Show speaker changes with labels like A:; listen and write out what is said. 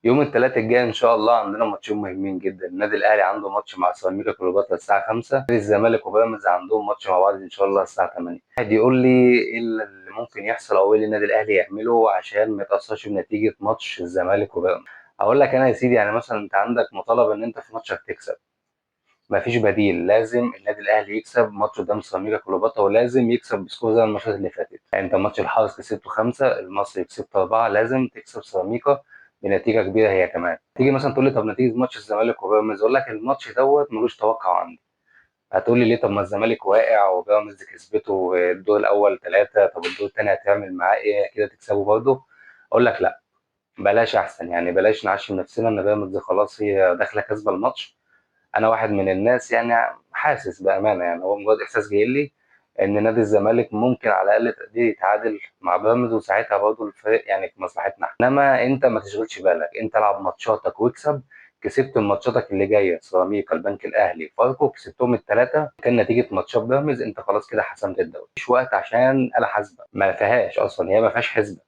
A: يوم الثلاث الجاي ان شاء الله عندنا ماتشين مهمين جدا. النادي الاهلي عنده ماتش مع سيراميكا كليوباترا الساعه 5، نادي الزمالك وبيراميدز عندهم ماتش مع بعض ان شاء الله الساعه 8. واحد يقول لي ايه اللي ممكن يحصل او ايه اللي النادي الاهلي يعمله عشان ما يتاثرش بنتيجه ماتش الزمالك وبيراميدز. اقول لك انا يا سيدي، يعني مثلا انت عندك مطالبه ان انت في ماتشك تكسب، ما فيش بديل. لازم النادي الاهلي يكسب ماتش قدام سيراميكا كليوباترا، ولازم يكسب بسكور زي الماتشات اللي فاتت. يعني انت ماتش الحرس كسبته 5، المصري كسبته 4، لازم تكسب سيراميكا بنتيجه كبيره هي كمان. تيجي مثلا تقول لي طب نتيجه ماتش الزمالك وبيراميدز، اقول لك الماتش دوت ملوش توقع عندي. هتقول لي ليه؟ طب ما الزمالك واقع وبيراميدز كسبته الدور الاول 3، طب الدور الثاني هتعمل معاه ايه؟ كده تكسبه برضه؟ اقول لك لا، بلاش احسن. يعني بلاش نعشم نفسنا ان بيراميدز خلاص هي داخله كسبه الماتش. انا واحد من الناس يعني حاسس بامانه، يعني هو مجرد احساس جاي لي ان نادي الزمالك ممكن على الاقل تقدير يتعادل مع بيراميدز، وساعتها برضه الفريق يعني في مصلحتنا إحنا. انما انت ما تشغلش بالك، انت العب ماتشاتك واكسب. كسبت ماتشاتك اللي جايه سيراميكا، البنك الاهلي، فاركو، كسبتهم الثلاثه، كان نتيجه ماتشات بيراميدز انت خلاص كده حسمت الدوري. مفيش وقت عشان انا حاسبه، ما فيهاش اصلا، هي ما فيهاش حسبه.